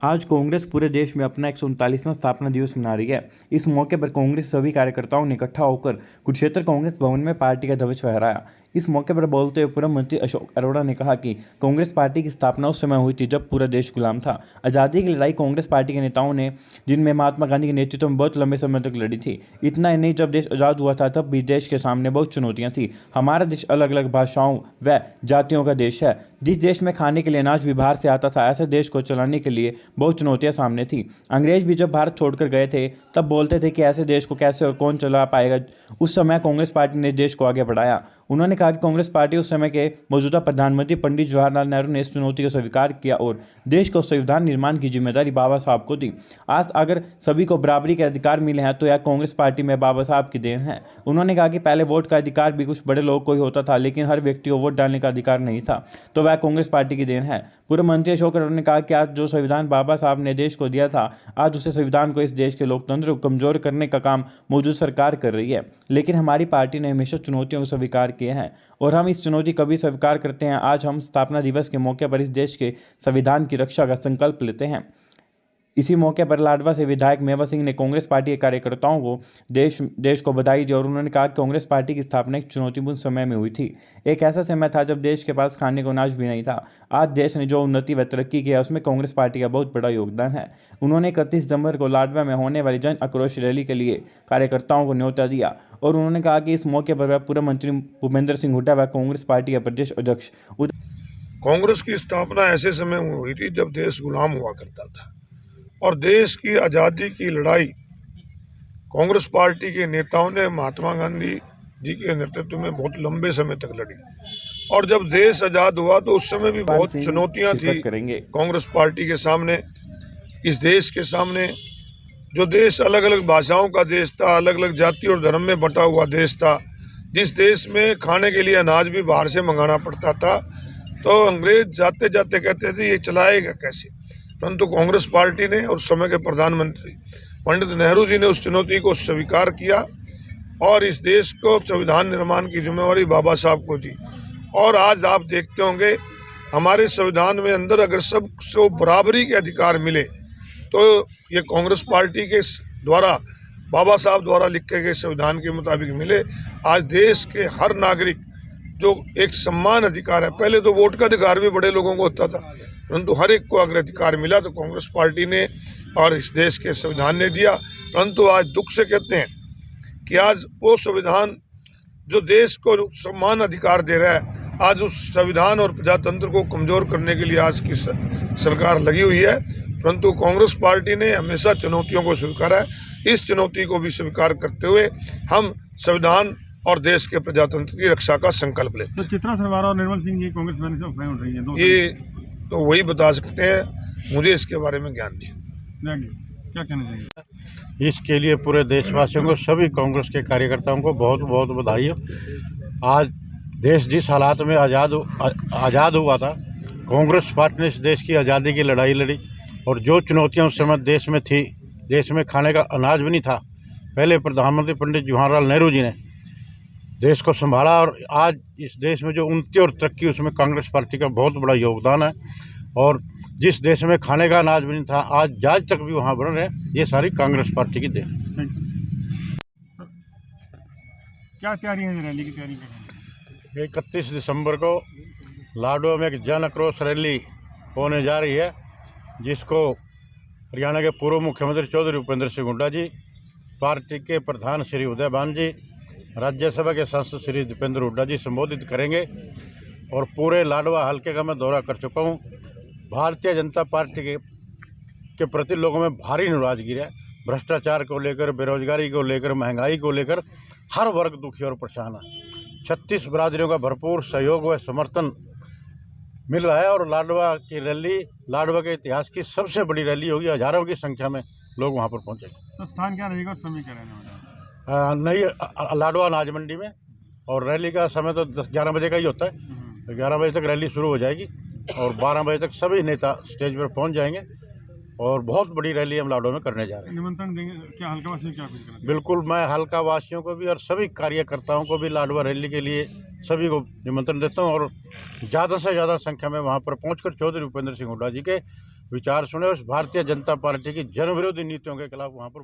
आज कांग्रेस पूरे देश में अपना 139वां स्थापना दिवस मना रही है। इस मौके पर कांग्रेस सभी कार्यकर्ताओं ने इकट्ठा होकर कुरुक्षेत्र कांग्रेस भवन में पार्टी का ध्वज फहराया। इस मौके पर बोलते हुए पूर्व मंत्री अशोक अरोड़ा ने कहा कि कांग्रेस पार्टी की स्थापना उस समय हुई थी जब पूरा देश गुलाम था। आज़ादी की लड़ाई कांग्रेस पार्टी के नेताओं ने, जिनमें महात्मा गांधी के नेतृत्व में, बहुत लंबे समय तक लड़ी थी। इतना ही नहीं, जब देश आज़ाद हुआ था तब भी देश के सामने बहुत चुनौतियां थी। हमारा देश अलग अलग भाषाओं व जातियों का देश है। जिस देश में खाने के लिए अनाज भी बाहर से आता था, ऐसे देश को चलाने के लिए बहुत चुनौतियां सामने थी। अंग्रेज भी जब भारत छोड़कर गए थे तब बोलते थे कि ऐसे देश को कैसे और कौन चला पाएगा। उस समय कांग्रेस पार्टी ने देश को आगे बढ़ाया। उन्होंने कहा कि कांग्रेस पार्टी उस समय के मौजूदा प्रधानमंत्री पंडित जवाहरलाल नेहरू ने इस चुनौती को स्वीकार किया और देश को संविधान निर्माण की जिम्मेदारी बाबा साहब को दी। आज अगर सभी को बराबरी के अधिकार मिले हैं तो यह कांग्रेस पार्टी में बाबा साहब की देन है। उन्होंने कहा कि पहले वोट का अधिकार भी कुछ बड़े लोगों को ही होता था, लेकिन हर व्यक्ति को वोट डालने का अधिकार नहीं था, तो वह कांग्रेस पार्टी की देन है। पूर्व मंत्री अशोक अरोड़ा ने कहा कि आज जो संविधान बाबा साहब ने देश को दिया था, आज उसे संविधान को, इस देश के लोकतंत्र को कमजोर करने का काम मौजूद सरकार कर रही है। लेकिन हमारी पार्टी ने हमेशा चुनौतियों को स्वीकार किया है और हम इस चुनौती कभी स्वीकार करते हैं। आज हम स्थापना दिवस के मौके पर इस देश के संविधान की रक्षा का संकल्प लेते हैं। इसी मौके पर लाडवा से विधायक मेवा सिंह ने कांग्रेस पार्टी के कार्यकर्ताओं को देश को बधाई दी और उन्होंने कहा कि कांग्रेस पार्टी की स्थापना एक चुनौतीपूर्ण समय में हुई थी। एक ऐसा समय था जब देश के पास खाने को अनाज भी नहीं था। आज देश ने जो उन्नति व तरक्की की है उसमें कांग्रेस पार्टी का बहुत बड़ा योगदान है। उन्होंने 31 दिसंबर को लाडवा में होने वाली जन आक्रोश रैली के लिए कार्यकर्ताओं को न्योता दिया और उन्होंने कहा कि इस मौके पर वह पूर्व मंत्री भूपेंद्र सिंह हुड्डा व कांग्रेस पार्टी के प्रदेश अध्यक्ष कांग्रेस की स्थापना ऐसे समय में हुई थी जब देश गुलाम हुआ करता था और देश की आज़ादी की लड़ाई कांग्रेस पार्टी के नेताओं ने महात्मा गांधी जी के नेतृत्व में बहुत लंबे समय तक लड़ी और जब देश आज़ाद हुआ तो उस समय भी बहुत चुनौतियां थी कांग्रेस पार्टी के सामने। इस देश के सामने, जो देश अलग अलग भाषाओं का देश था, अलग अलग जाति और धर्म में बंटा हुआ देश था, जिस देश में खाने के लिए अनाज भी बाहर से मंगाना पड़ता था, तो अंग्रेज जाते जाते कहते थे ये चलाएगा कैसे। परंतु कांग्रेस पार्टी ने और उस समय के प्रधानमंत्री पंडित नेहरू जी ने उस चुनौती को स्वीकार किया और इस देश को संविधान निर्माण की जिम्मेवारी बाबा साहब को दी। और आज आप देखते होंगे हमारे संविधान में अंदर अगर सबको बराबरी के अधिकार मिले तो ये कांग्रेस पार्टी के द्वारा, बाबा साहब द्वारा लिखे गए संविधान के मुताबिक मिले। आज देश के हर नागरिक जो एक सम्मान अधिकार है, पहले तो वोट का अधिकार भी बड़े लोगों को होता था, परंतु हर एक को अगर अधिकार मिला तो कांग्रेस पार्टी ने और इस देश के संविधान ने दिया। परंतु आज दुख से कहते हैं कि आज वो संविधान जो देश को सम्मान अधिकार दे रहा है, आज उस संविधान और प्रजातंत्र को कमजोर करने के लिए आज की सरकार लगी हुई है। परंतु कांग्रेस पार्टी ने हमेशा चुनौतियों को स्वीकारा है। इस चुनौती को भी स्वीकार करते हुए हम संविधान और देश के प्रजातंत्र की रक्षा का संकल्प लेते हैं। तो चित्रा सरवारा और निर्मल सिंह जी कांग्रेस में अफवाहें उठ रही हैं, ये तो वही बता सकते हैं, मुझे इसके बारे में ज्ञान नहीं। क्या कहना चाहिए? इसके लिए पूरे देशवासियों को, सभी कांग्रेस के कार्यकर्ताओं को बहुत बहुत बधाई हो। आज देश जिस हालात में आज़ाद हुआ था, कांग्रेस पार्टी ने इस देश की आज़ादी की लड़ाई लड़ी और जो चुनौतियां उस समय देश में थी, देश में खाने का अनाज भी नहीं था, पहले प्रधानमंत्री पंडित जवाहरलाल नेहरू जी ने देश को संभाला और आज इस देश में जो उन्नति और तरक्की, उसमें कांग्रेस पार्टी का बहुत बड़ा योगदान है। और जिस देश में खाने का अनाज भी नहीं था, आज जहाज तक भी वहाँ बन रहे हैं, ये सारी कांग्रेस पार्टी की देन। क्या तैयारी है रैली की? तैयारी 31 दिसंबर को लाडवा में एक जन आक्रोश रैली होने जा रही है, जिसको हरियाणा के पूर्व मुख्यमंत्री चौधरी भूपेंद्र सिंह हुड्डा जी, पार्टी के प्रधान श्री उदयभान जी, राज्यसभा के सांसद श्री दीपेंद्र हुड्डा जी संबोधित करेंगे। और पूरे लाडवा हल्के का मैं दौरा कर चुका हूँ। भारतीय जनता पार्टी के प्रति लोगों में भारी नाराजगी है। भ्रष्टाचार को लेकर, बेरोजगारी को लेकर, महंगाई को लेकर हर वर्ग दुखी और परेशान है। 36 बरादरियों का भरपूर सहयोग व समर्थन मिल रहा है और लाडवा की रैली लाडवा के इतिहास की सबसे बड़ी रैली होगी। हजारों की संख्या में लोग वहाँ पर पहुँचेंगे। तो स्थान क्या रहेगा और समय क्या रहेगा? नई लाडवा अनाज मंडी में, और रैली का समय तो 11 बजे का ही होता है। तो 11 बजे तक रैली शुरू हो जाएगी और 12 बजे तक सभी नेता स्टेज पर पहुंच जाएंगे और बहुत बड़ी रैली हम लाडवा में करने जा रहे हैं। निमंत्रण देंगे क्या हल्का वासियों क्या कुछ करेंगे? बिल्कुल, मैं हल्का वासियों को भी और सभी कार्यकर्ताओं को भी लाडवा रैली के लिए सभी को निमंत्रण देता हूँ और ज़्यादा से ज़्यादा संख्या में वहाँ पर पहुँचकर चौधरी भूपेंद्र सिंह हुड्डा जी के विचार सुने, उस भारतीय जनता पार्टी की जन विरोधी नीतियों के खिलाफ वहाँ पर